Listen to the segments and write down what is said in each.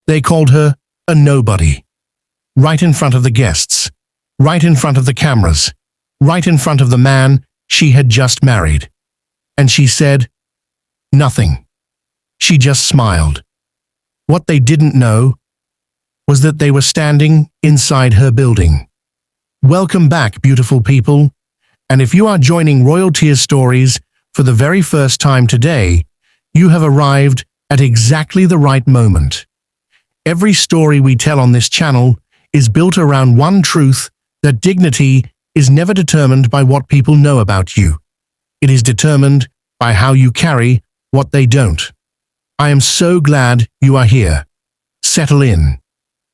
They called her a nobody. Right in front of the guests, right in front of the cameras, right in front of the man she had just married. And she said nothing. She just smiled. What they didn't know was that they were standing inside her building. Welcome back, beautiful people. And if you are joining Royal Tears Stories for the very first time today, you have arrived at exactly the right moment. Every story we tell on this channel is built around one truth, that dignity is never determined by what people know about you. It is determined by how you carry what they don't. I am so glad you are here. Settle in,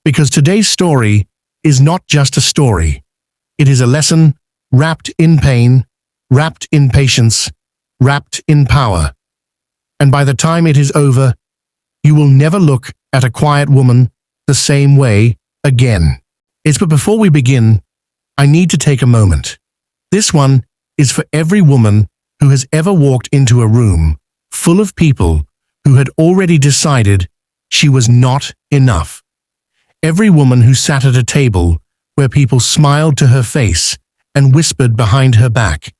because today's story is not just a story. It is a lesson wrapped in pain, wrapped in patience, wrapped in power. And by the time it is over, you will never look at a quiet woman the same way again. But before we begin, I need to take a moment. This one is for every woman who has ever walked into a room full of people who had already decided she was not enough. Every woman who sat at a table where people smiled to her face and whispered behind her back.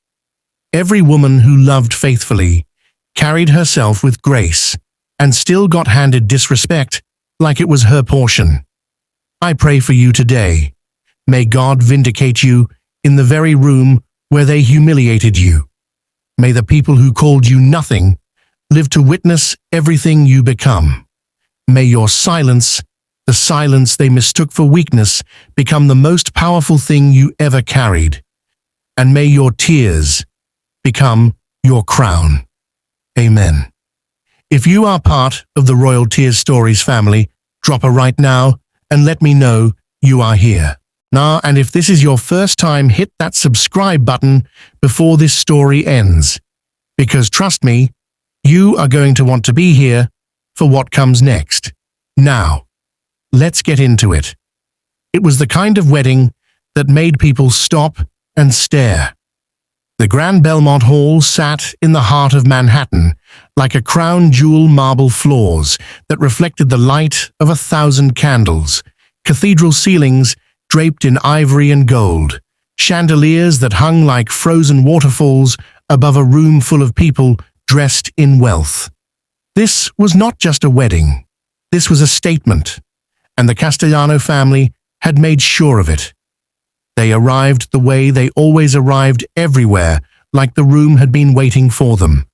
Every woman who loved faithfully, carried herself with grace, and still got handed disrespect like it was her portion. I pray for you today. May God vindicate you in the very room where they humiliated you. May the people who called you nothing live to witness everything you become. May your silence, the silence they mistook for weakness, become the most powerful thing you ever carried. And may your tears become your crown. Amen. If you are part of the Royal Tears Stories family, drop a right now and let me know you are here. Now, and if this is your first time, hit that subscribe button before this story ends. Because trust me, you are going to want to be here for what comes next. Now, let's get into it. It was the kind of wedding that made people stop and stare. The Grand Belmont Hall sat in the heart of Manhattan, like a crown jewel marble floors that reflected the light of 1,000 candles, cathedral ceilings draped in ivory and gold, chandeliers that hung like frozen waterfalls above a room full of people dressed in wealth. This was not just a wedding. This was a statement, and the Castellano family had made sure of it. They arrived the way they always arrived everywhere, like the room had been waiting for them.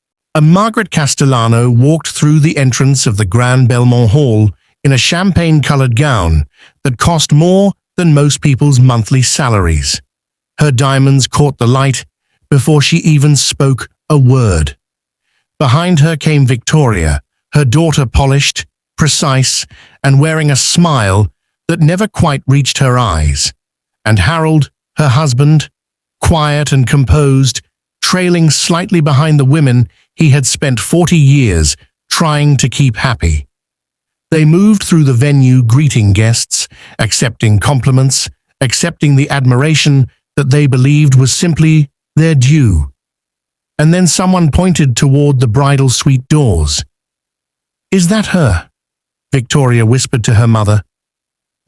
Margaret Castellano walked through the entrance of the Grand Belmont Hall in a champagne-colored gown that cost more than most people's monthly salaries. Her diamonds caught the light before she even spoke a word. Behind her came Victoria, her daughter polished, precise, and wearing a smile that never quite reached her eyes. And Harold, her husband, quiet and composed, trailing slightly behind the women he had spent 40 years trying to keep happy. They moved through the venue greeting guests, accepting compliments, accepting the admiration that they believed was simply their due. And then someone pointed toward the bridal suite doors. "Is that her?" Victoria whispered to her mother.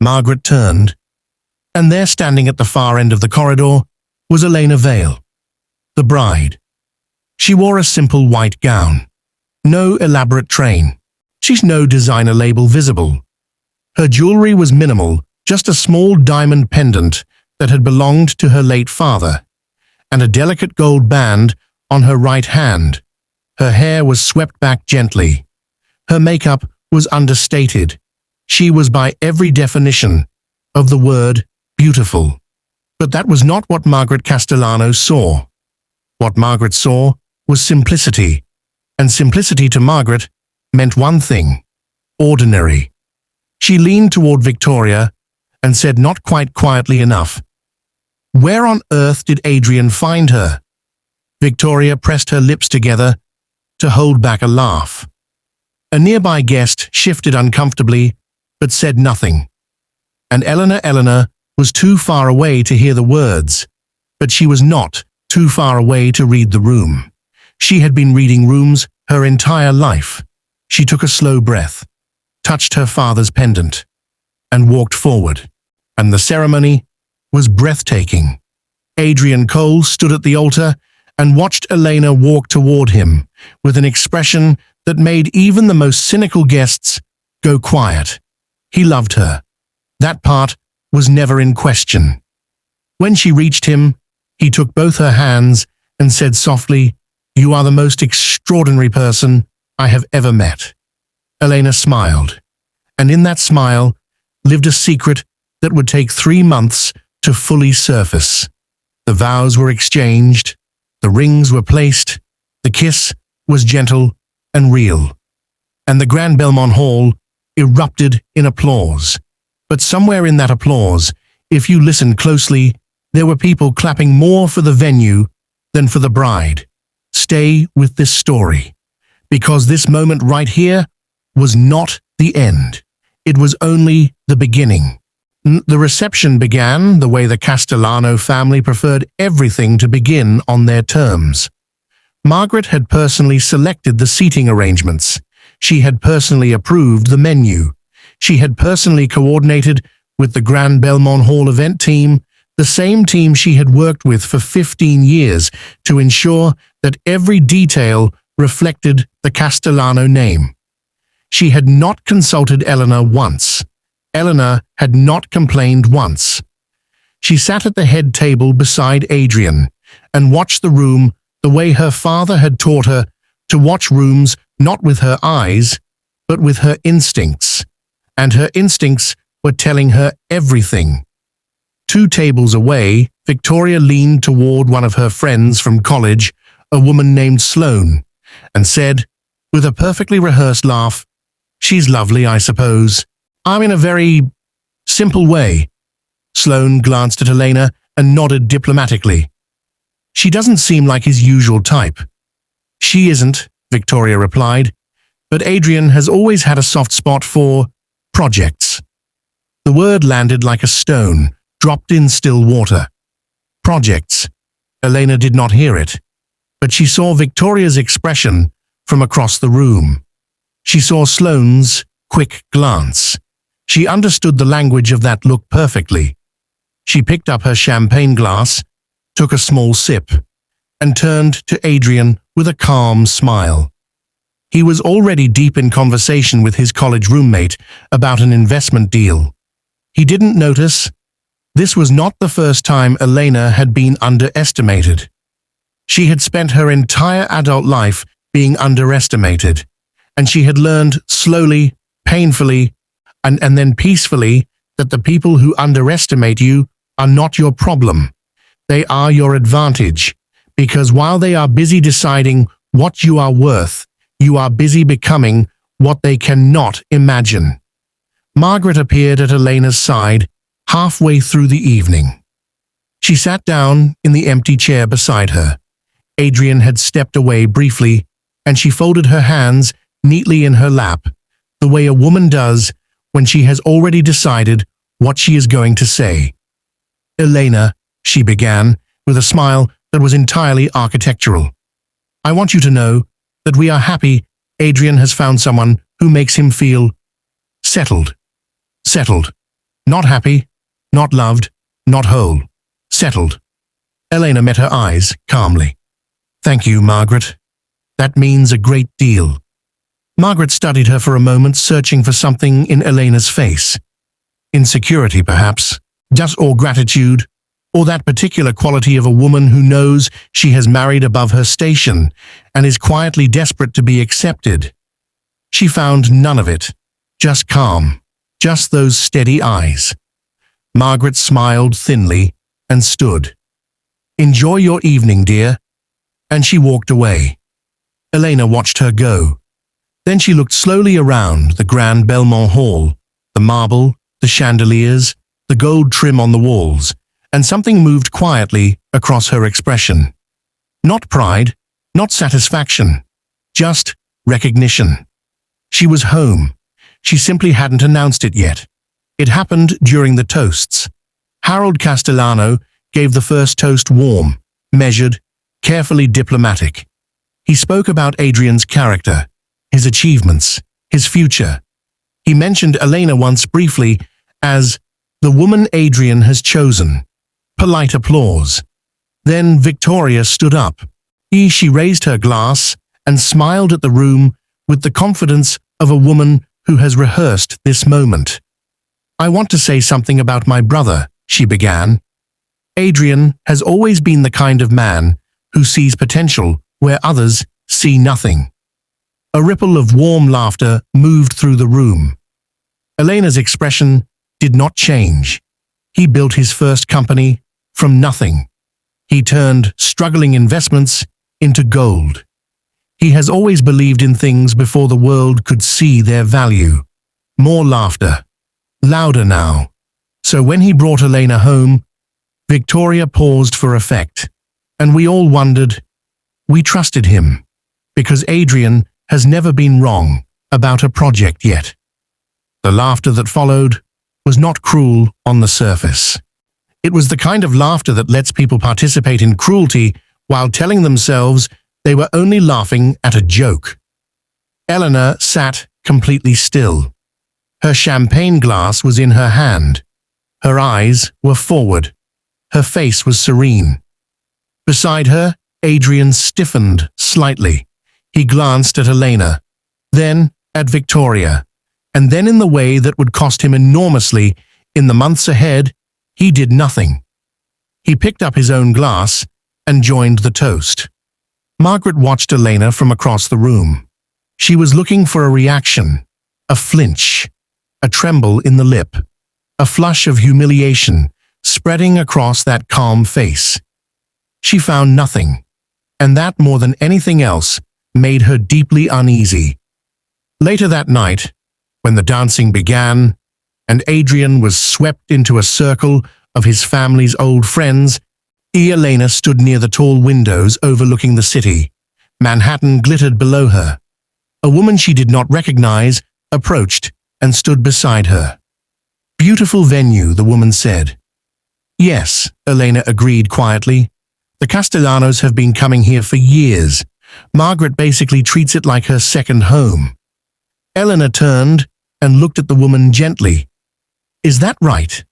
Margaret turned, and there, standing at the far end of the corridor, was Elena Vale, the bride. She wore a simple white gown. No elaborate train. She's no designer label visible. Her jewelry was minimal, just a small diamond pendant that had belonged to her late father, and a delicate gold band on her right hand. Her hair was swept back gently. Her makeup was understated. She was by every definition of the word beautiful. But that was not what Margaret Castellano saw. What Margaret saw was simplicity, and simplicity to Margaret meant one thing: ordinary. She leaned toward Victoria and said, not quite quietly enough, "Where on earth did Adrian find her?" Victoria pressed her lips together to hold back a laugh. A nearby guest shifted uncomfortably, but said nothing. And Eleanor was too far away to hear the words, but she was not too far away to read the room. She had been reading rooms her entire life. She took a slow breath. touched her father's pendant and walked forward, and the ceremony was breathtaking. Adrian Cole stood at the altar and watched Elena walk toward him with an expression that made even the most cynical guests go quiet. He loved her. That part was never in question. When she reached him, he took both her hands and said softly, "You are the most extraordinary person I have ever met." Elena smiled, and in that smile lived a secret that would take 3 months to fully surface. The vows were exchanged, the rings were placed, the kiss was gentle and real, and the Grand Belmont Hall erupted in applause. But somewhere in that applause, if you listened closely, there were people clapping more for the venue than for the bride. Stay with this story, because this moment right here was not the end. It was only the beginning. The reception began the way the Castellano family preferred everything to begin on their terms. Margaret had personally selected the seating arrangements. She had personally approved the menu. She had personally coordinated with the Grand Belmont Hall event team, the same team she had worked with for 15 years, to ensure that every detail reflected the Castellano name. She had not consulted Eleanor once. Eleanor had not complained once. She sat at the head table beside Adrian and watched the room the way her father had taught her to watch rooms not with her eyes, but with her instincts. And her instincts were telling her everything. 2 tables away, Victoria leaned toward one of her friends from college, a woman named Sloane, and said, with a perfectly rehearsed laugh, "She's lovely, I suppose. I'm in a very simple way." Sloane glanced at Elena and nodded diplomatically. "She doesn't seem like his usual type." "She isn't," Victoria replied, "but Adrian has always had a soft spot for projects." The word landed like a stone, dropped in still water. Projects. Elena did not hear it, but she saw Victoria's expression from across the room. She saw Sloane's quick glance. She understood the language of that look perfectly. She picked up her champagne glass, took a small sip, and turned to Adrian with a calm smile. He was already deep in conversation with his college roommate about an investment deal. He didn't notice. This was not the first time Elena had been underestimated. She had spent her entire adult life being underestimated, and she had learned slowly, painfully, and then peacefully that the people who underestimate you are not your problem. They are your advantage, because while they are busy deciding what you are worth, you are busy becoming what they cannot imagine. Margaret appeared at Elena's side halfway through the evening. She sat down in the empty chair beside her. Adrian had stepped away briefly, and she folded her hands neatly in her lap, the way a woman does when she has already decided what she is going to say. "Elena," she began, with a smile that was entirely architectural, "I want you to know that we are happy Adrian has found someone who makes him feel settled. Settled. Not happy, not loved, not whole. Settled." Elena met her eyes calmly. "Thank you, Margaret. That means a great deal." Margaret studied her for a moment, searching for something in Elena's face. Insecurity, perhaps, or gratitude, or that particular quality of a woman who knows she has married above her station and is quietly desperate to be accepted. She found none of it, just calm, just those steady eyes. Margaret smiled thinly and stood. "Enjoy your evening, dear," and she walked away. Elena watched her go. Then she looked slowly around the Grand Belmont Hall, the marble, the chandeliers, the gold trim on the walls, and something moved quietly across her expression. Not pride, not satisfaction, just recognition. She was home. She simply hadn't announced it yet. It happened during the toasts. Harold Castellano gave the first toast warm, measured, carefully diplomatic. He spoke about Adrian's character, his achievements, his future. He mentioned Elena once briefly as the woman Adrian has chosen. Polite applause. Then Victoria stood up. She raised her glass and smiled at the room with the confidence of a woman who has rehearsed this moment. I want to say something about my brother, she began. Adrian has always been the kind of man who sees potential where others see nothing. A ripple of warm laughter moved through the room. Elena's expression did not change. He built his first company from nothing. He turned struggling investments into gold. He has always believed in things before the world could see their value. More laughter. Louder now. So when he brought Elena home, Victoria paused for effect, and we all wondered. We trusted him, because Adrian has never been wrong about a project yet. The laughter that followed was not cruel on the surface. It was the kind of laughter that lets people participate in cruelty while telling themselves they were only laughing at a joke. Eleanor sat completely still. Her champagne glass was in her hand. Her eyes were forward. Her face was serene. Beside her, Adrian stiffened slightly. He glanced at Elena, then at Victoria, and then in the way that would cost him enormously in the months ahead, he did nothing. He picked up his own glass and joined the toast. Margaret watched Elena from across the room. She was looking for a reaction, a flinch, a tremble in the lip, a flush of humiliation spreading across that calm face. She found nothing, and that more than anything else made her deeply uneasy. Later that night, when the dancing began, and Adrian was swept into a circle of his family's old friends, Elena stood near the tall windows overlooking the city. Manhattan glittered below her. A woman she did not recognize approached and stood beside her. "Beautiful venue," the woman said. "Yes," Elena agreed quietly. "The Castellanos have been coming here for years. Margaret basically treats it like her second home." Eleanor turned and looked at the woman gently. "Is that right?"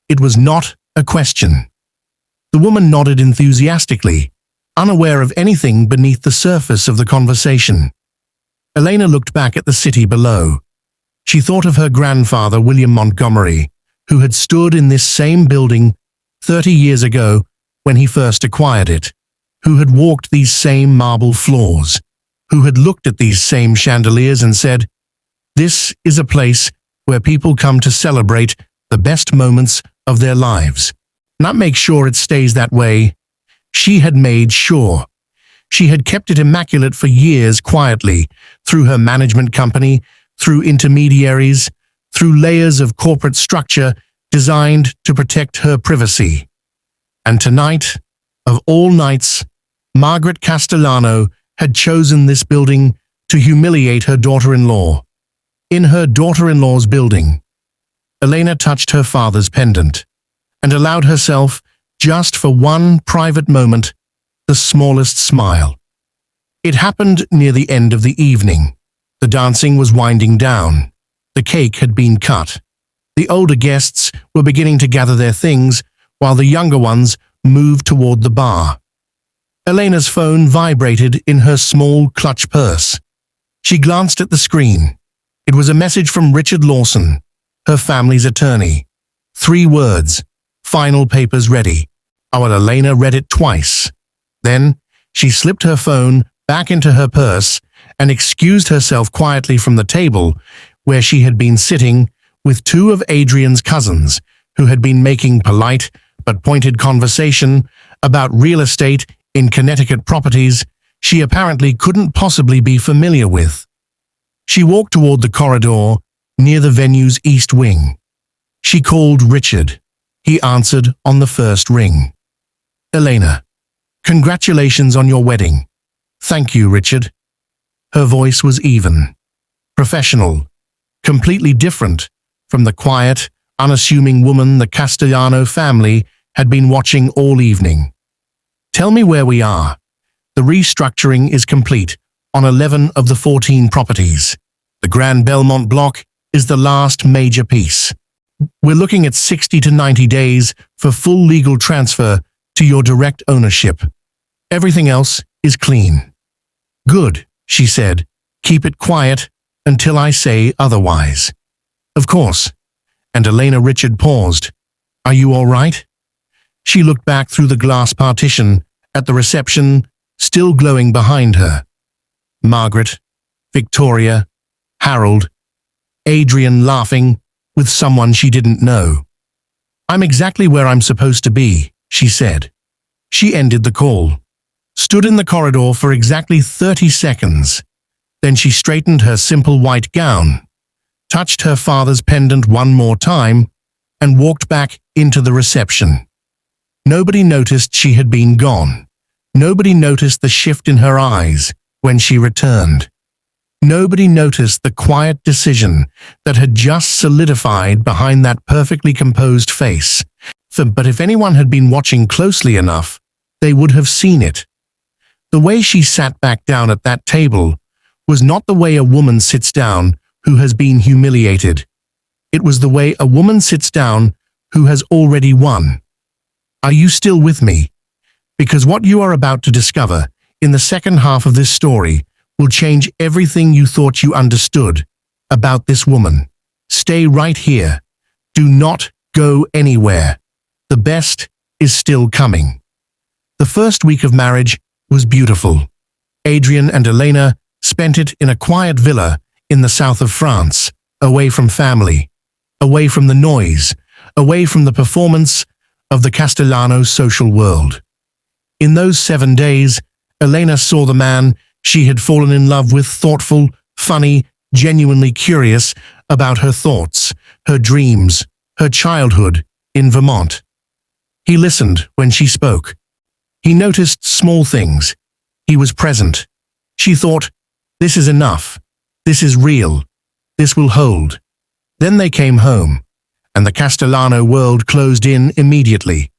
It was not a question. The woman nodded enthusiastically, unaware of anything beneath the surface of the conversation. Elena looked back at the city below. She thought of her grandfather, William Montgomery, who had stood in this same building 30 years ago when he first acquired it, who had walked these same marble floors, who had looked at these same chandeliers and said, "This is a place where people come to celebrate the best moments of their lives. Not make sure it stays that way." She had made sure. She had kept it immaculate for years quietly, through her management company, through intermediaries, through layers of corporate structure designed to protect her privacy. And tonight, of all nights, Margaret Castellano had chosen this building to humiliate her daughter-in-law. In her daughter-in-law's building, Elena touched her father's pendant and allowed herself, just for one private moment, the smallest smile. It happened near the end of the evening. The dancing was winding down. The cake had been cut. The older guests were beginning to gather their things, while the younger ones moved toward the bar. Elena's phone vibrated in her small clutch purse. She glanced at the screen. It was a message from Richard Lawson, her family's attorney. 3 words, "Final papers ready." Our Elena read it twice. Then she slipped her phone back into her purse and excused herself quietly from the table where she had been sitting with 2 of Adrian's cousins who had been making polite but pointed conversation about real estate in Connecticut properties she apparently couldn't possibly be familiar with. She walked toward the corridor near the venue's east wing. She called Richard. He answered on the first ring. "Elena, congratulations on your wedding." "Thank you, Richard." Her voice was even, professional, completely different from the quiet, unassuming woman the Castellano family had been watching all evening. "Tell me where we are." "The restructuring is complete on 11 of the 14 properties. The Grand Belmont block is the last major piece. We're looking at 60 to 90 days for full legal transfer to your direct ownership. Everything else is clean." "Good," she said. "Keep it quiet until I say otherwise." "Of course." And Elena Richard paused. "Are you all right?" She looked back through the glass partition at the reception, still glowing behind her. Margaret, Victoria, Harold, Adrian laughing with someone she didn't know. "I'm exactly where I'm supposed to be," she said. She ended the call, stood in the corridor for exactly 30 seconds. Then she straightened her simple white gown, touched her father's pendant one more time, and walked back into the reception. Nobody noticed she had been gone. Nobody noticed the shift in her eyes when she returned. Nobody noticed the quiet decision that had just solidified behind that perfectly composed face. But if anyone had been watching closely enough, they would have seen it. The way she sat back down at that table was not the way a woman sits down who has been humiliated. It was the way a woman sits down who has already won. Are you still with me? Because what you are about to discover in the second half of this story will change everything you thought you understood about this woman. Stay right here. Do not go anywhere. The best is still coming. The first week of marriage was beautiful. Adrian and Elena spent it in a quiet villa in the south of France, away from family, away from the noise, away from the performance of the Castellano social world. In those 7 days, Elena saw the man she had fallen in love with, thoughtful, funny, genuinely curious about her thoughts, her dreams, her childhood in Vermont. He listened when she spoke. He noticed small things. He was present. She thought, "This is enough. This is real. This will hold." Then they came home, and the Castellano world closed in immediately.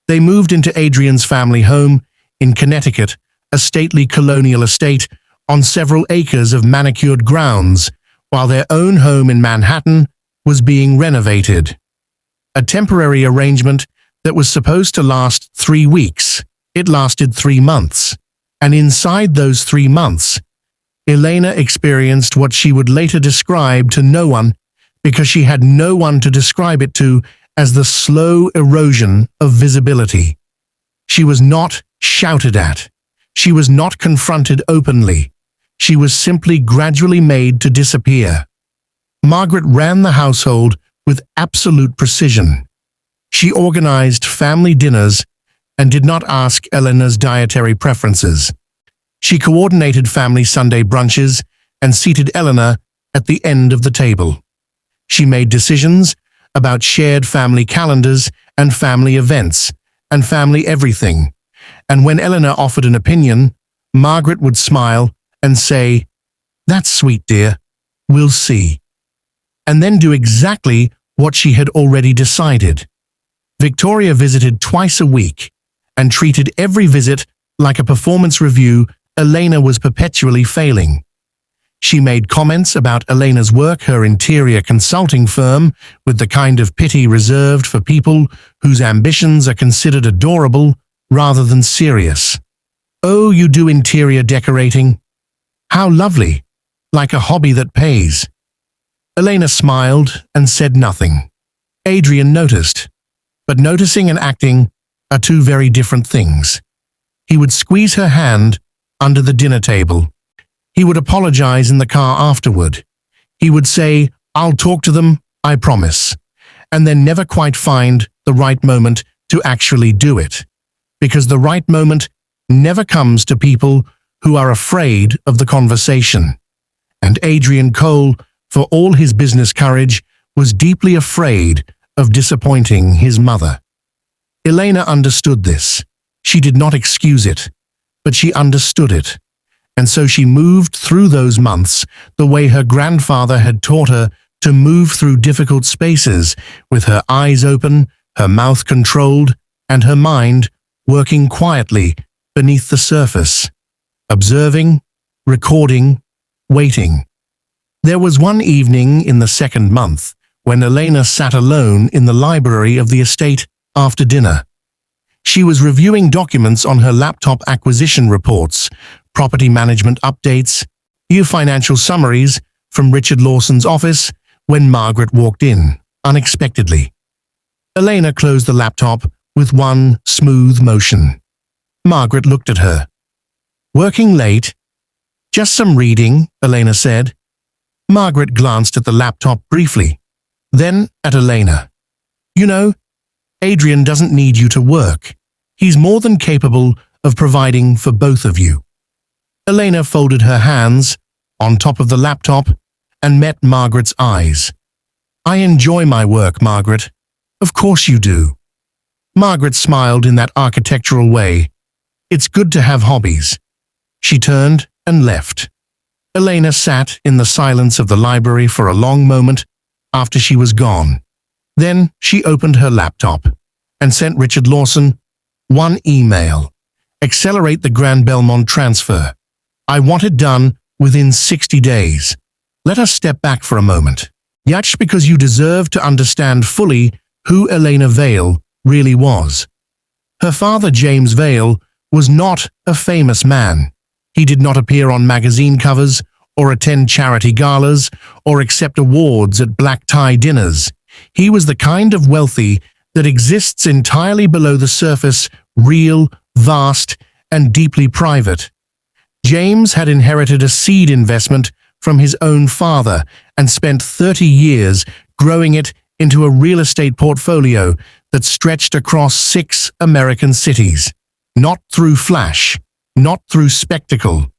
They moved into Adrian's family home in Connecticut, a stately colonial estate on several acres of manicured grounds, while their own home in Manhattan was being renovated. A temporary arrangement that was supposed to last 3 weeks. It lasted 3 months. And inside those 3 months, Elena experienced what she would later describe to no one, because she had no one to describe it to, as the slow erosion of visibility. She was not shouted at. She was not confronted openly. She was simply gradually made to disappear. Margaret ran the household with absolute precision. She organized family dinners and did not ask Elena's dietary preferences. She coordinated family Sunday brunches and seated Elena at the end of the table. She made decisions about shared family calendars and family events and family everything. And when Elena offered an opinion, Margaret would smile and say, "That's sweet, dear. We'll see." And then do exactly what she had already decided. Victoria visited twice a week and treated every visit like a performance review. Elena was perpetually failing. She made comments about Elena's work, her interior consulting firm, with the kind of pity reserved for people whose ambitions are considered adorable rather than serious. "Oh, you do interior decorating? How lovely, like a hobby that pays." Elena smiled and said nothing. Adrian noticed, but noticing and acting are two very different things. He would squeeze her hand under the dinner table. He would apologize in the car afterward. He would say, "I'll talk to them, I promise," and then never quite find the right moment to actually do it. Because the right moment never comes to people who are afraid of the conversation. And Adrian Cole, for all his business courage, was deeply afraid of disappointing his mother. Elena understood this. She did not excuse it, but she understood it. And so she moved through those months the way her grandfather had taught her to move through difficult spaces, with her eyes open, her mouth controlled, and her mind working quietly beneath the surface, observing, recording, waiting. There was one evening in the second month when Elena sat alone in the library of the estate after dinner. She was reviewing documents on her laptop, acquisition reports, property management updates, new financial summaries from Richard Lawson's office when Margaret walked in, unexpectedly. Elena closed the laptop with one smooth motion. Margaret looked at her. "Working late?" "Just some reading," Elena said. Margaret glanced at the laptop briefly, then at Elena. "You know, Adrian doesn't need you to work. He's more than capable of providing for both of you." Elena folded her hands on top of the laptop and met Margaret's eyes. "I enjoy my work, Margaret. Of course you do." Margaret smiled in that architectural way. "It's good to have hobbies." She turned and left. Elena sat in the silence of the library for a long moment after she was gone. Then she opened her laptop and sent Richard Lawson one email. "Accelerate the Grand Belmont transfer. I want it done within 60 days. Let us step back for a moment. That's because you deserve to understand fully who Elena Vale really was. Her father, James Vale, was not a famous man. He did not appear on magazine covers or attend charity galas or accept awards at black-tie dinners. He was the kind of wealthy that exists entirely below the surface, real, vast, and deeply private. James had inherited a seed investment from his own father and spent 30 years growing it into a real estate portfolio that stretched across 6 American cities. Not through flash, not through spectacle,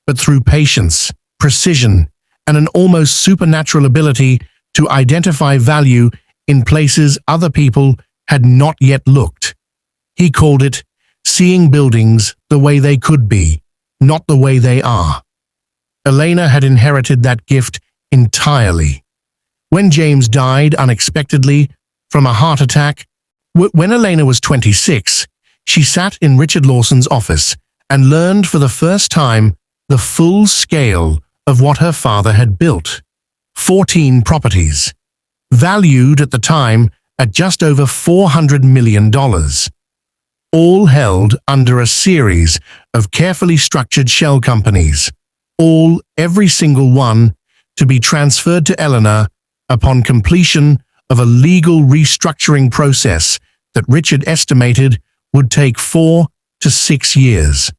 but through patience, precision, and an almost supernatural ability to identify value in places other people had not yet looked. He called it seeing buildings the way they could be, not the way they are. Elena had inherited that gift entirely. When James died unexpectedly from a heart attack, when Elena was 26, she sat in Richard Lawson's office and learned for the first time the full scale of what her father had built. 14 properties, valued at the time at just over $400 million, all held under a series of carefully structured shell companies, every single one, to be transferred to Eleanor upon completion of a legal restructuring process that Richard estimated would take 4 to 6 years.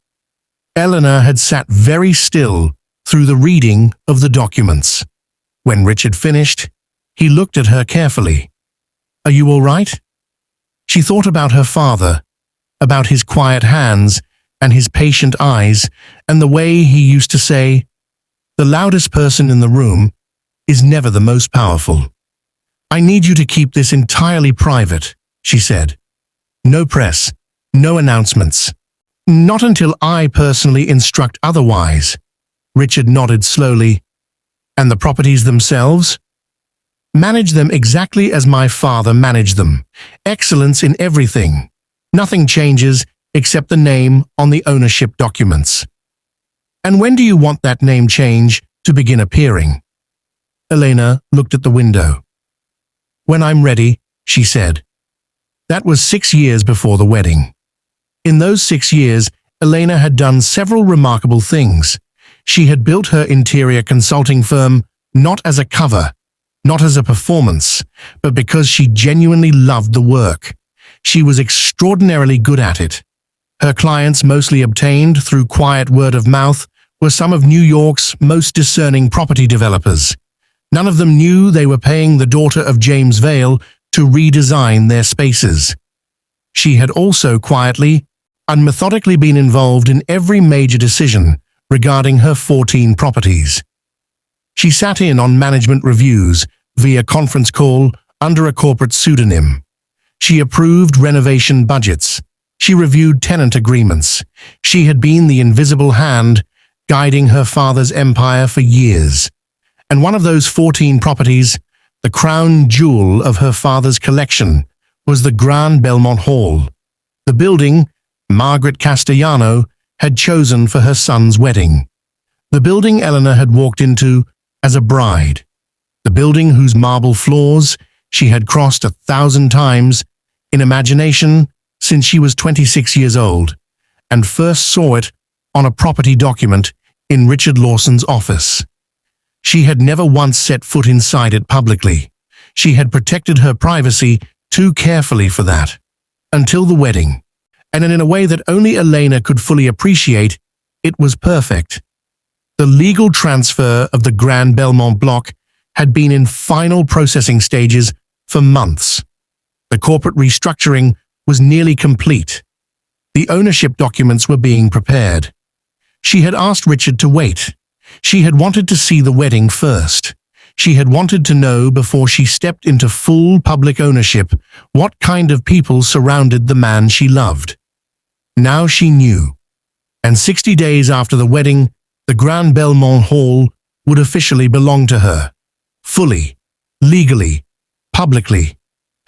Eleanor had sat very still through the reading of the documents. When Richard finished, he looked at her carefully. "Are you all right?" She thought about her father, about his quiet hands and his patient eyes, and the way he used to say, "The loudest person in the room is never the most powerful." "I need you to keep this entirely private," she said. "No press, no announcements. Not until I personally instruct otherwise." Richard nodded slowly. "And the properties themselves?" "Manage them exactly as my father managed them. Excellence in everything. Nothing changes except the name on the ownership documents." "And when do you want that name change to begin appearing?" Elena looked at the window. "When I'm ready," she said. That was 6 years before the wedding. In those 6 years, Elena had done several remarkable things. She had built her interior consulting firm not as a cover, not as a performance, but because she genuinely loved the work. She was extraordinarily good at it. Her clients, mostly obtained through quiet word of mouth, were some of New York's most discerning property developers. None of them knew they were paying the daughter of James Vale to redesign their spaces. She had also quietly and methodically been involved in every major decision regarding her 14 properties. She sat in on management reviews via conference call under a corporate pseudonym. She approved renovation budgets. She reviewed tenant agreements. She had been the invisible hand guiding her father's empire for years. And one of those 14 properties, the crown jewel of her father's collection, was the Grand Belmont Hall, the building Margaret Castellano had chosen for her son's wedding. The building Eleanor had walked into as a bride. The building whose marble floors she had crossed 1,000 times in imagination since she was 26 years old, and first saw it on a property document in Richard Lawson's office. She had never once set foot inside it publicly. She had protected her privacy too carefully for that. Until the wedding. And in a way that only Elena could fully appreciate, it was perfect. The legal transfer of the Grand Belmont block had been in final processing stages for months. The corporate restructuring was nearly complete. The ownership documents were being prepared. She had asked Richard to wait. She had wanted to see the wedding first. She had wanted to know before she stepped into full public ownership what kind of people surrounded the man she loved. Now she knew. And 60 days after the wedding, the Grand Belmont Hall would officially belong to her. Fully, legally, publicly.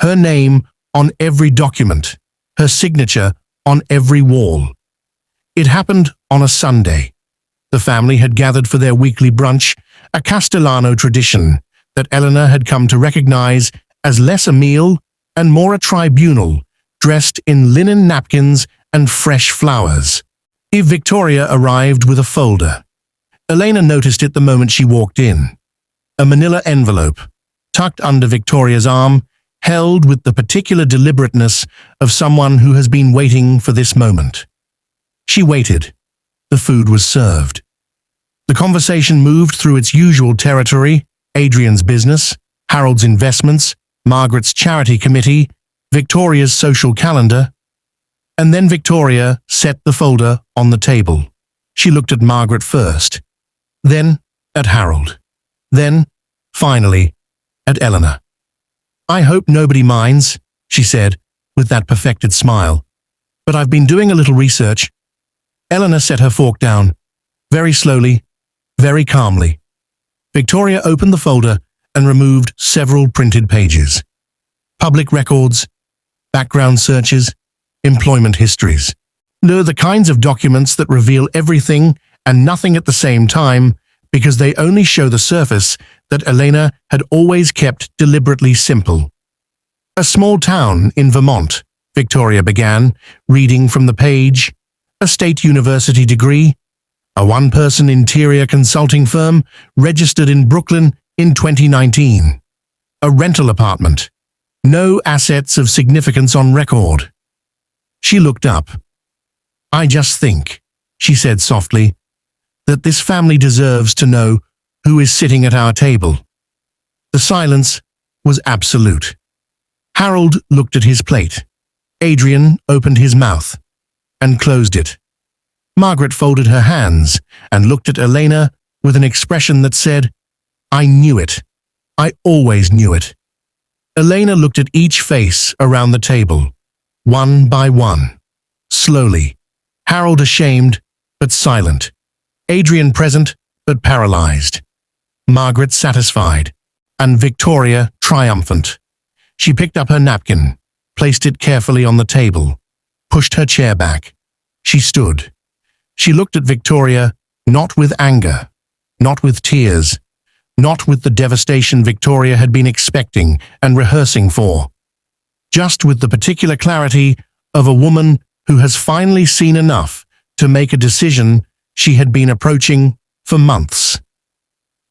Her name on every document, her signature on every wall. It happened on a Sunday. The family had gathered for their weekly brunch, a Castellano tradition that Eleanor had come to recognize as less a meal and more a tribunal, dressed in linen napkins and fresh flowers. Victoria arrived with a folder. Elena noticed it the moment she walked in. A manila envelope, tucked under Victoria's arm, held with the particular deliberateness of someone who has been waiting for this moment. She waited. The food was served. The conversation moved through its usual territory: Adrian's business, Harold's investments, Margaret's charity committee, Victoria's social calendar. And then Victoria set the folder on the table. She looked at Margaret first, then at Harold, then, finally, at Eleanor. "I hope nobody minds," she said, with that perfected smile. "But I've been doing a little research." Eleanor set her fork down, very slowly, very calmly. Victoria opened the folder and removed several printed pages. Public records, background searches, employment histories. They're the kinds of documents that reveal everything and nothing at the same time, because they only show the surface that Elena had always kept deliberately simple. "A small town in Vermont," Victoria began, reading from the page. "A state university degree. A one-person interior consulting firm registered in Brooklyn in 2019. A rental apartment. No assets of significance on record." She looked up. "I just think," she said softly, "that this family deserves to know who is sitting at our table." The silence was absolute. Harold looked at his plate. Adrian opened his mouth and closed it. Margaret folded her hands and looked at Elena with an expression that said, "I knew it. I always knew it." Elena looked at each face around the table, one by one, slowly. Harold ashamed, but silent. Adrian present, but paralyzed. Margaret satisfied, and Victoria triumphant. She picked up her napkin, placed it carefully on the table, pushed her chair back. She stood. She looked at Victoria, not with anger, not with tears, not with the devastation Victoria had been expecting and rehearsing for, just with the particular clarity of a woman who has finally seen enough to make a decision she had been approaching for months.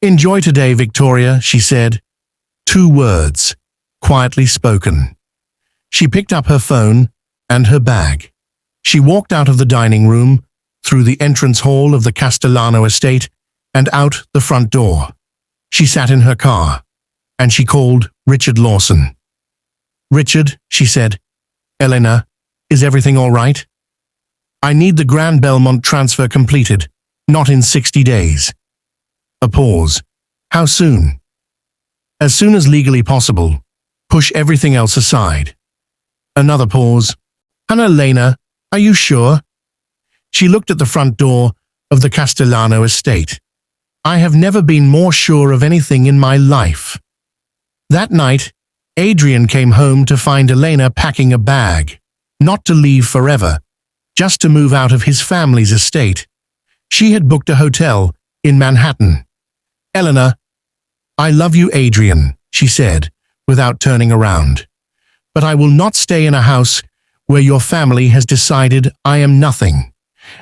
"Enjoy today, Victoria," she said. 2 words, quietly spoken. She picked up her phone and her bag. She walked out of the dining room, through the entrance hall of the Castellano estate, and out the front door. She sat in her car, and she called Richard Lawson. "Richard," she said, "Elena, is everything all right? I need the Grand Belmont transfer completed, not in 60 days. A pause. "How soon?" "As soon as legally possible. Push everything else aside." Another pause. "And Elena, are you sure?" She looked at the front door of the Castellano estate. "I have never been more sure of anything in my life." That night, Adrian came home to find Elena packing a bag, not to leave forever, just to move out of his family's estate. She had booked a hotel in Manhattan. Eleanor I love you, Adrian, she said, without turning around. But I will not stay in a house where your family has decided I am nothing.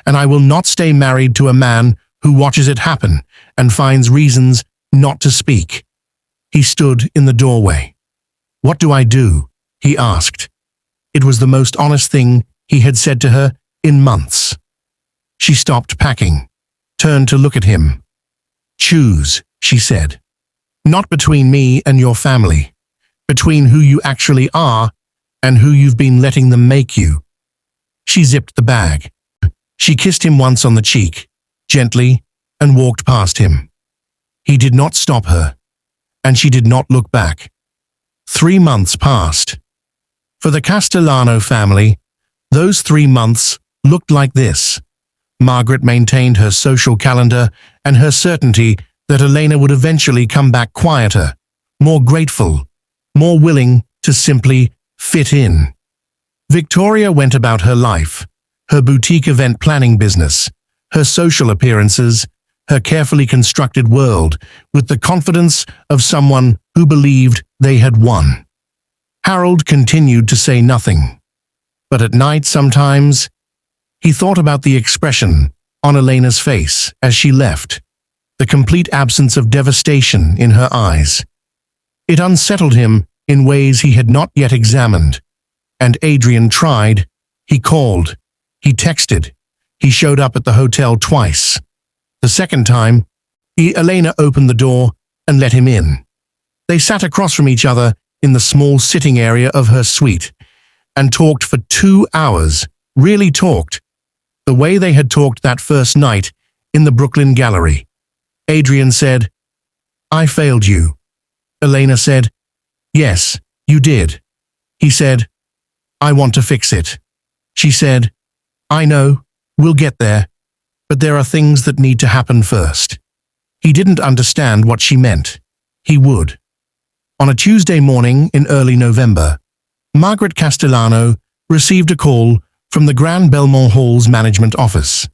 And I will not stay married to a man who watches it happen and finds reasons not to speak. He stood in the doorway. What do I do? He asked. It was the most honest thing he had said to her in months. She stopped packing, turned to look at him. Choose, she said. Not between me and your family, between who you actually are and who you've been letting them make you. She zipped the bag. She kissed him once on the cheek, gently, and walked past him. He did not stop her, and she did not look back. 3 months passed. For the Castellano family, those 3 months looked like this. Margaret maintained her social calendar and her certainty that Elena would eventually come back quieter, more grateful, more willing to simply fit in. Victoria went about her life, her boutique event planning business, her social appearances, her carefully constructed world, with the confidence of someone who believed they had won. Harold continued to say nothing. But at night sometimes, he thought about the expression on Elena's face as she left, the complete absence of devastation in her eyes. It unsettled him in ways he had not yet examined. And Adrian tried, he called, he texted, he showed up at the hotel twice. The second time, Elena opened the door and let him in. They sat across from each other in the small sitting area of her suite and talked for 2 hours, really talked, the way they had talked that first night in the Brooklyn Gallery. Adrian said, I failed you. Elena said, yes, you did. He said, I want to fix it. She said, I know, we'll get there, but there are things that need to happen first. He didn't understand what she meant. He would. On a Tuesday morning in early November, Margaret Castellano received a call from the Grand Belmont Hall's management office.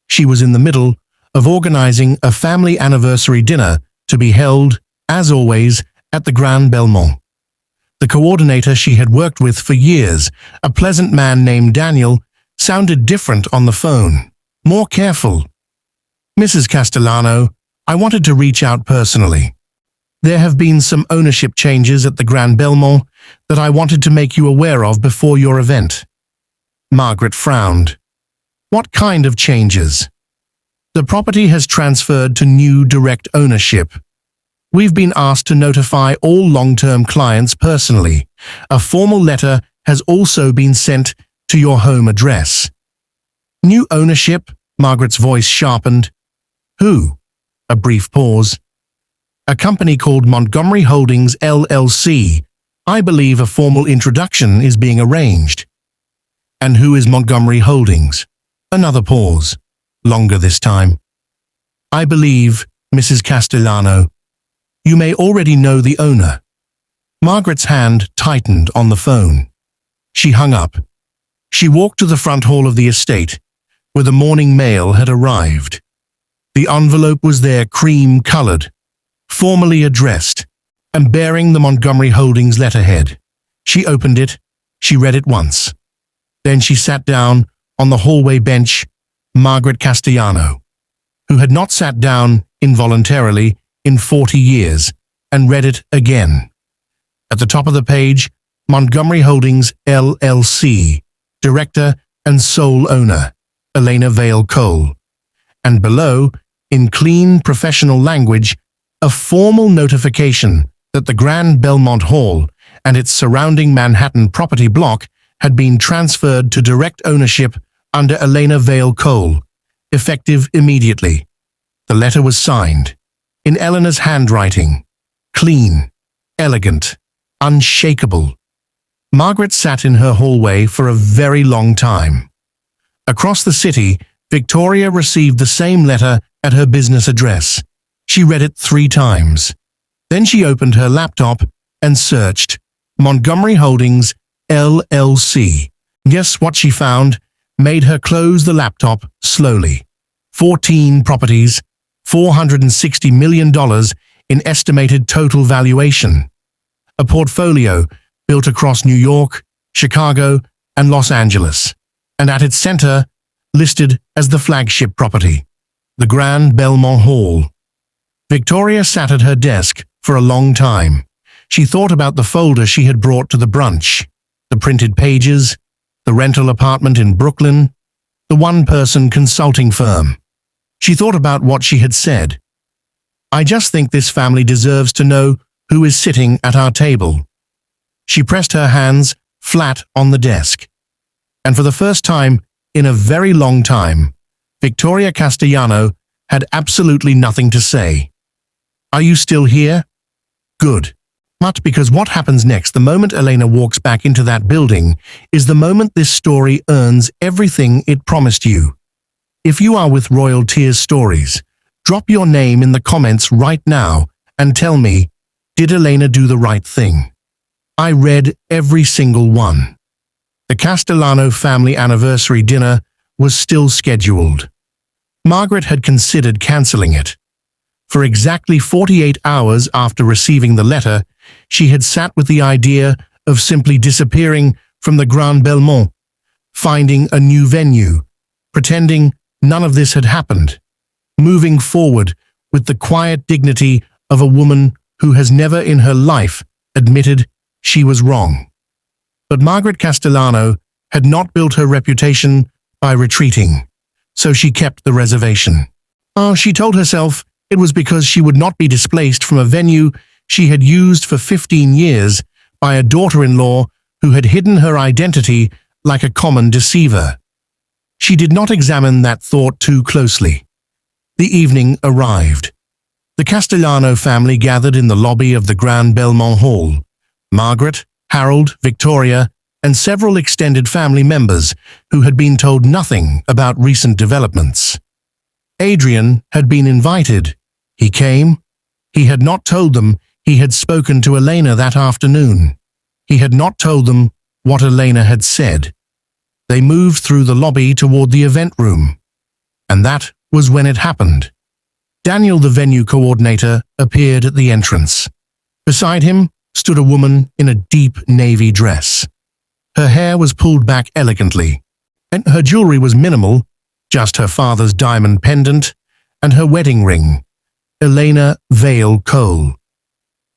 She was in the middle of organizing a family anniversary dinner to be held, as always, at the Grand Belmont. The coordinator she had worked with for years, a pleasant man named Daniel, sounded different on the phone, more careful. Mrs. Castellano, I wanted to reach out personally. There have been some ownership changes at the Grand Belmont that I wanted to make you aware of before your event. Margaret frowned. What kind of changes? The property has transferred to new direct ownership. We've been asked to notify all long-term clients personally. A formal letter has also been sent to your home address. New ownership? Margaret's voice sharpened. Who? A brief pause. A company called Montgomery Holdings LLC. I believe a formal introduction is being arranged. And who is Montgomery Holdings? Another pause. Longer this time. I believe, Mrs. Castellano, you may already know the owner. Margaret's hand tightened on the phone. She hung up. She walked to the front hall of the estate, where the morning mail had arrived. The envelope was there, cream-colored, formally addressed, and bearing the Montgomery Holdings letterhead. She opened it. She read it once. Then she sat down on the hallway bench, Margaret Castellano, who had not sat down involuntarily in 40 years, and read it again. At the top of the page, Montgomery Holdings LLC, Director and Sole Owner, Elena Vale Cole. And below, in clean professional language, a formal notification that the Grand Belmont Hall and its surrounding Manhattan property block had been transferred to direct ownership under Elena Vale Cole, effective immediately. The letter was signed, in Eleanor's handwriting, clean, elegant, unshakable. Margaret sat in her hallway for a very long time. Across the city, Victoria received the same letter at her business address. She read it 3 times. Then she opened her laptop and searched Montgomery Holdings LLC. Guess what she found made her close the laptop slowly. 14 properties, $460 million in estimated total valuation. A portfolio built across New York, Chicago, and Los Angeles, and at its center, listed as the flagship property, the Grand Belmont Hall. Victoria sat at her desk for a long time. She thought about the folder she had brought to the brunch, the printed pages, the rental apartment in Brooklyn, the one-person consulting firm. She thought about what she had said. "I just think this family deserves to know who is sitting at our table." She pressed her hands flat on the desk. And for the first time in a very long time, Victoria Castellano had absolutely nothing to say. "Are you still here?" "Good." But because what happens next, the moment Elena walks back into that building, is the moment this story earns everything it promised you. If you are with Royal Tears Stories, drop your name in the comments right now and tell me, did Elena do the right thing? I read every single one. The Castellano family anniversary dinner was still scheduled. Margaret had considered cancelling it. For exactly 48 hours after receiving the letter, she had sat with the idea of simply disappearing from the Grand Belmont, finding a new venue, pretending none of this had happened, moving forward with the quiet dignity of a woman who has never in her life admitted she was wrong. But Margaret Castellano had not built her reputation by retreating, so she kept the reservation. She told herself it was because she would not be displaced from a venue she had used for 15 years by a daughter-in-law who had hidden her identity like a common deceiver. She did not examine that thought too closely. The evening arrived. The Castellano family gathered in the lobby of the Grand Belmont Hall. Margaret, Harold, Victoria, and several extended family members who had been told nothing about recent developments. Adrian had been invited. He came. He had not told them he had spoken to Elena that afternoon. He had not told them what Elena had said. They moved through the lobby toward the event room. And that was when it happened. Daniel, the venue coordinator, appeared at the entrance. Beside him stood a woman in a deep navy dress. Her hair was pulled back elegantly, and her jewelry was minimal, just her father's diamond pendant and her wedding ring. Elena Vale Cole.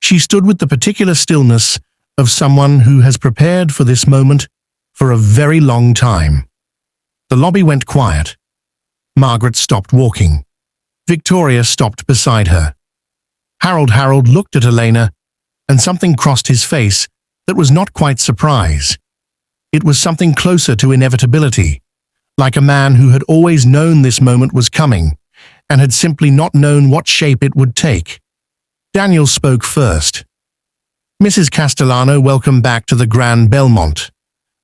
She stood with the particular stillness of someone who has prepared for this moment for a very long time. The lobby went quiet. Margaret stopped walking. Victoria stopped beside her. Harold looked at Elena, and something crossed his face that was not quite surprise. It was something closer to inevitability, like a man who had always known this moment was coming, and had simply not known what shape it would take. Daniel spoke first. "Mrs. Castellano, welcome back to the Grand Belmont.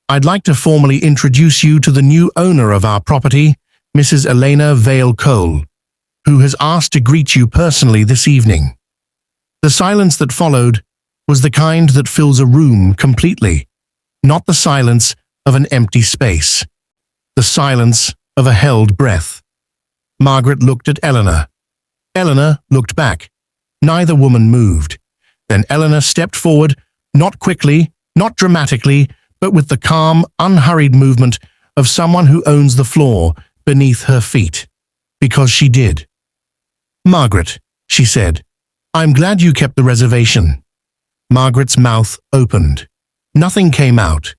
I'd like to formally introduce you to the new owner of our property, Mrs. Elena Vale Cole, who has asked to greet you personally this evening." The silence that followed was the kind that fills a room completely, not the silence of an empty space, the silence of a held breath. Margaret looked at Eleanor. Eleanor looked back. Neither woman moved. Then Eleanor stepped forward, not quickly, not dramatically, but with the calm, unhurried movement of someone who owns the floor beneath her feet. Because she did. "Margaret," she said, "I'm glad you kept the reservation." Margaret's mouth opened. Nothing came out.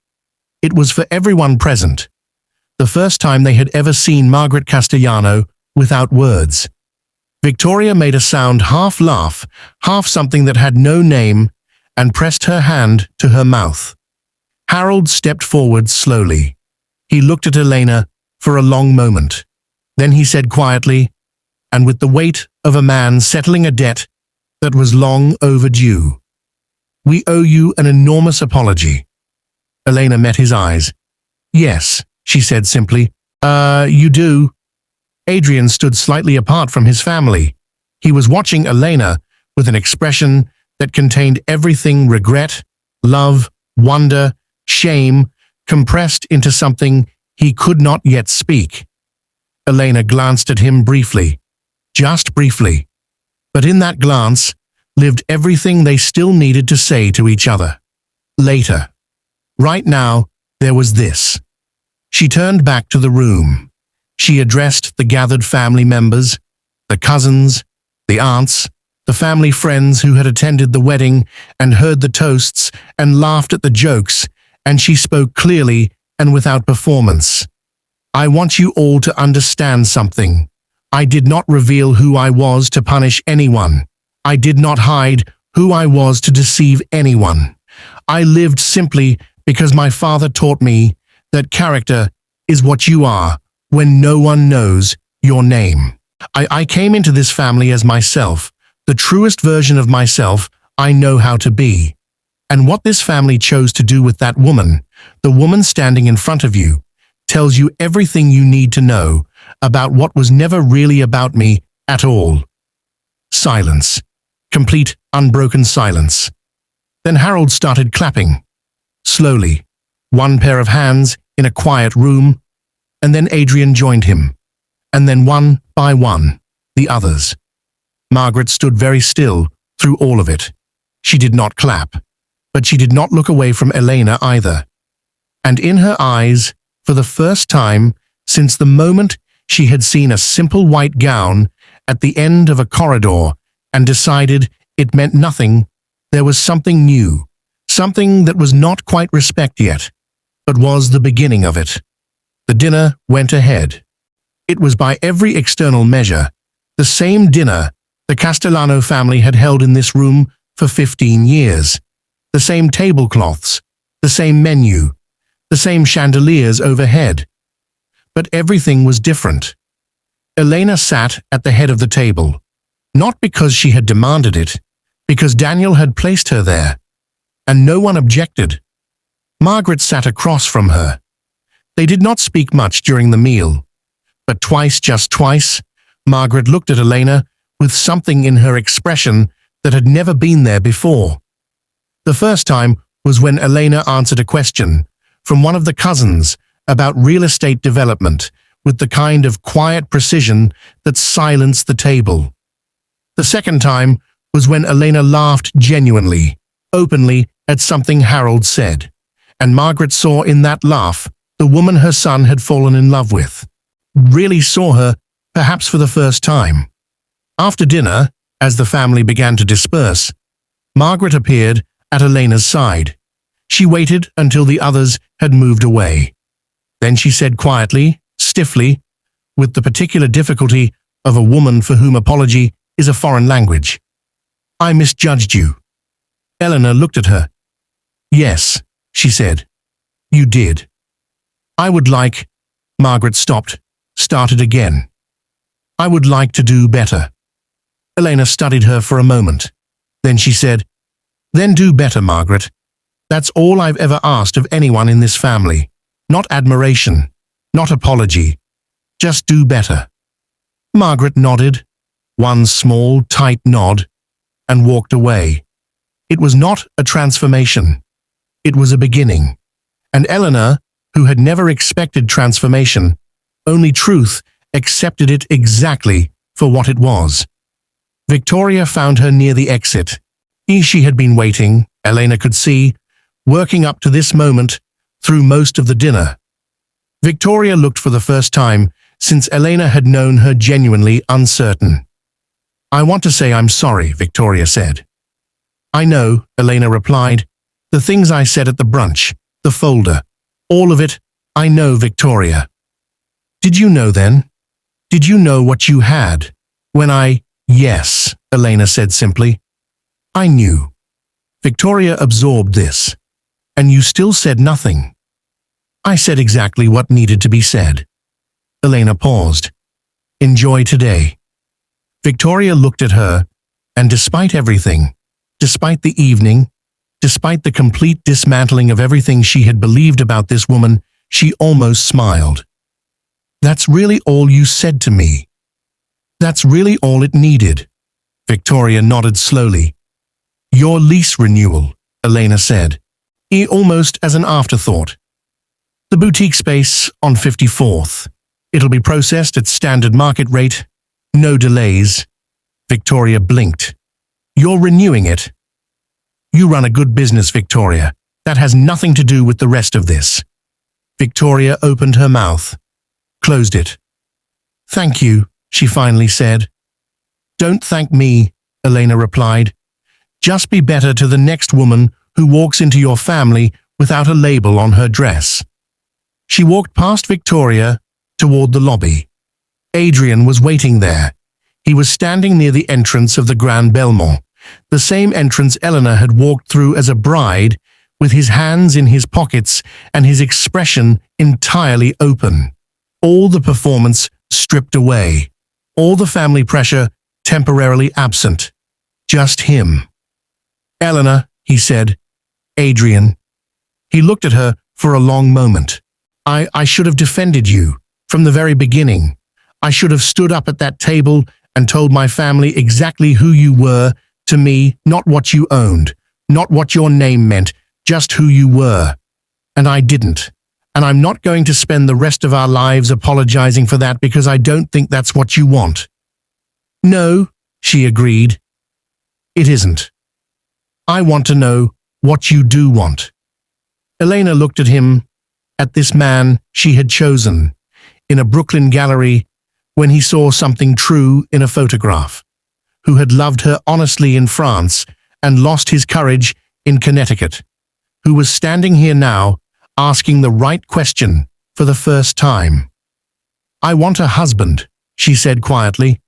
It was for everyone present. The first time they had ever seen Margaret Castellano without words. Victoria made a sound, half laugh, half something that had no name, and pressed her hand to her mouth. Harold stepped forward slowly. He looked at Elena for a long moment. Then he said quietly, and with the weight of a man settling a debt that was long overdue, "We owe you an enormous apology." Elena met his eyes. "Yes," she said simply. You do." Adrian stood slightly apart from his family. He was watching Elena with an expression that contained everything: regret, love, wonder, shame, compressed into something he could not yet speak. Elena glanced at him briefly, just briefly. But in that glance, lived everything they still needed to say to each other. Later. Right now, there was this. She turned back to the room. She addressed the gathered family members, the cousins, the aunts, the family friends who had attended the wedding and heard the toasts and laughed at the jokes, and she spoke clearly and without performance. I want you all to understand something. I did not reveal who I was to punish anyone. I did not hide who I was to deceive anyone. I lived simply because my father taught me that character is what you are when no one knows your name. I came into this family as myself, the truest version of myself I know how to be. And what this family chose to do with that woman, the woman standing in front of you, tells you everything you need to know about what was never really about me at all. Silence. Complete, unbroken silence. Then Harold started clapping. Slowly, one pair of hands in a quiet room, and then Adrian joined him. And then one by one, the others. Margaret stood very still through all of it. She did not clap, but she did not look away from Elena either. And in her eyes, for the first time since the moment she had seen a simple white gown at the end of a corridor and decided it meant nothing, there was something new, something that was not quite respect yet, but was the beginning of it. The dinner went ahead. It was by every external measure the same dinner the Castellano family had held in this room for 15 years. The same tablecloths, the same menu, the same chandeliers overhead. But everything was different. Elena sat at the head of the table, not because she had demanded it, because Daniel had placed her there, and no one objected. Margaret sat across from her. They did not speak much during the meal, but twice, just twice, Margaret looked at Elena with something in her expression that had never been there before. The first time was when Elena answered a question from one of the cousins about real estate development with the kind of quiet precision that silenced the table. The second time was when Elena laughed genuinely, openly at something Harold said, and Margaret saw in that laugh the woman her son had fallen in love with. Really saw her, perhaps for the first time. After dinner, as the family began to disperse, Margaret appeared at Elena's side. She waited until the others had moved away. Then she said quietly, stiffly, with the particular difficulty of a woman for whom apology is a foreign language, "I misjudged you." Eleanor looked at her. "Yes," she said, "you did. I would like—" Margaret stopped, started again. "I would like to do better." Elena studied her for a moment. Then she said, "Then do better, Margaret. That's all I've ever asked of anyone in this family. Not admiration, not apology. Just do better." Margaret nodded, one small, tight nod, and walked away. It was not a transformation. It was a beginning. And Eleanor, who had never expected transformation, only truth, accepted it exactly for what it was. Victoria found her near the exit. She had been waiting, Elena could see, working up to this moment through most of the dinner. Victoria looked for the first time since Elena had known her genuinely uncertain. "I want to say I'm sorry," Victoria said. "I know," Elena replied. "The things I said at the brunch, the folder, all of it, I know, Victoria." "Did you know then? Did you know what you had? When I—" "Yes," Elena said simply. "I knew." Victoria absorbed this. "And you still said nothing." "I said exactly what needed to be said." Elena paused. "Enjoy today." Victoria looked at her, and despite everything, despite the evening, despite the complete dismantling of everything she had believed about this woman, she almost smiled. "That's really all you said to me. That's really all it needed." Victoria nodded slowly. "Your lease renewal," Elena said, almost as an afterthought. "The boutique space on 54th. It'll be processed at standard market rate. No delays." Victoria blinked. You're renewing it. You run a good business, Victoria. That has nothing to do with the rest of this. Victoria opened her mouth, closed it. Thank you, she finally said. Don't thank me, Elena replied. Just be better to the next woman who walks into your family without a label on her dress. She walked past Victoria toward the lobby. Adrian was waiting there. He was standing near the entrance of the Grand Belmont, the same entrance Eleanor had walked through as a bride, with his hands in his pockets and his expression entirely open. All the performance stripped away, all the family pressure temporarily absent. Just him. Eleanor, he said. Adrian. He looked at her for a long moment. I should have defended you from the very beginning. I should have stood up at that table and told my family exactly who you were to me, not what you owned, not what your name meant, just who you were. And I didn't. And I'm not going to spend the rest of our lives apologizing for that because I don't think that's what you want. No, she agreed. It isn't. I want to know what you do want. Elena looked at him, at this man she had chosen, in a Brooklyn gallery when he saw something true in a photograph, who had loved her honestly in France and lost his courage in Connecticut, who was standing here now asking the right question for the first time. I want a husband, she said quietly,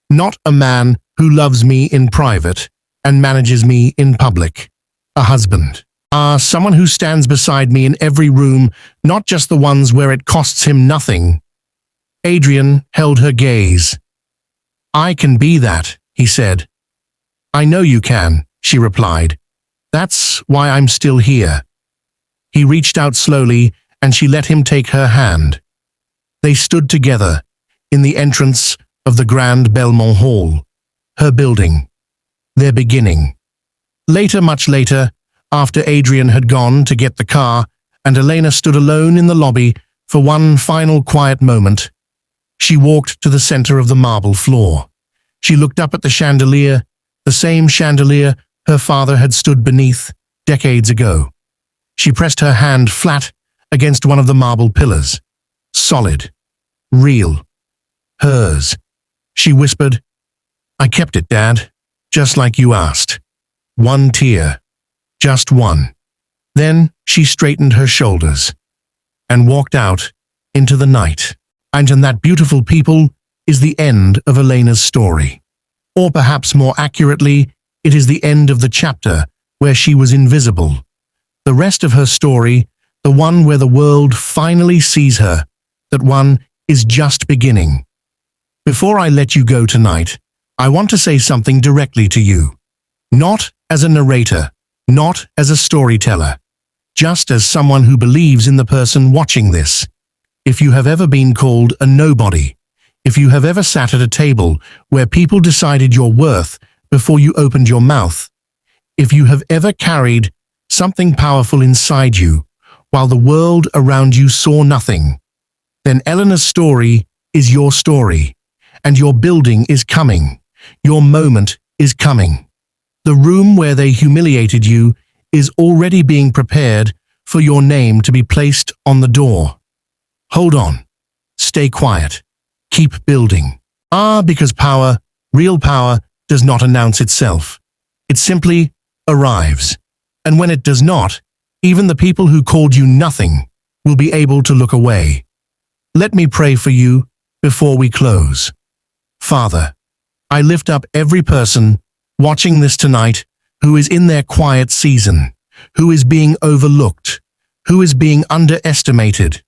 not a man who loves me in private and manages me in public. A husband. Someone who stands beside me in every room, not just the ones where it costs him nothing. Adrian held her gaze. I can be that, he said. I know you can, she replied. That's why I'm still here. He reached out slowly, and she let him take her hand. They stood together in the entrance of the Grand Belmont Hall, her building, their beginning. Later, much later, after Adrian had gone to get the car and Elena stood alone in the lobby for one final quiet moment, she walked to the center of the marble floor. She looked up at the chandelier, the same chandelier her father had stood beneath decades ago. She pressed her hand flat against one of the marble pillars. Solid. Real. Hers. She whispered, I kept it, Dad, just like you asked. One tear. Just one. Then she straightened her shoulders and walked out into the night. And that, beautiful people, is the end of Elena's story. Or perhaps more accurately, it is the end of the chapter where she was invisible. The rest of her story, the one where the world finally sees her, that one is just beginning. Before I let you go tonight, I want to say something directly to you. Not as a narrator, not as a storyteller, just as someone who believes in the person watching this. If you have ever been called a nobody, if you have ever sat at a table where people decided your worth before you opened your mouth, if you have ever carried something powerful inside you while the world around you saw nothing, then Eleanor's story is your story, and your building is coming. Your moment is coming. The room where they humiliated you is already being prepared for your name to be placed on the door. Hold on. Stay quiet. Keep building. Because power, real power, does not announce itself. It simply arrives. And when it does not, even the people who called you nothing will be able to look away. Let me pray for you before we close. Father, I lift up every person watching this tonight who is in their quiet season, who is being overlooked, who is being underestimated,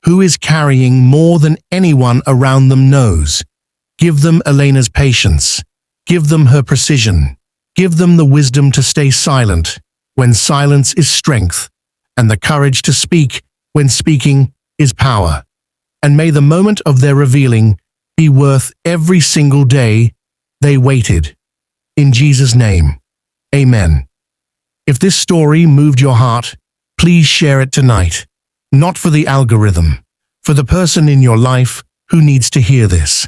who is carrying more than anyone around them knows. Give them Elena's patience. Give them her precision. Give them the wisdom to stay silent when silence is strength, and the courage to speak when speaking is power. And may the moment of their revealing be worth every single day they waited. In Jesus' name, amen. If this story moved your heart, please share it tonight. Not for the algorithm, for the person in your life who needs to hear this.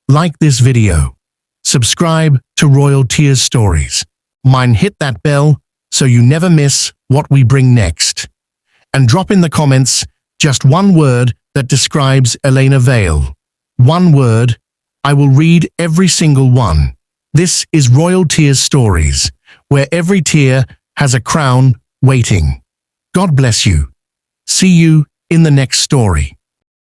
Like this video. Subscribe to Royal Tears Stories. Mine hit that bell so you never miss what we bring next. And drop in the comments just one word that describes Elena Vale. One word. I will read every single one. This is Royal Tears Stories, where every tear has a crown waiting. God bless you. See you in the next story.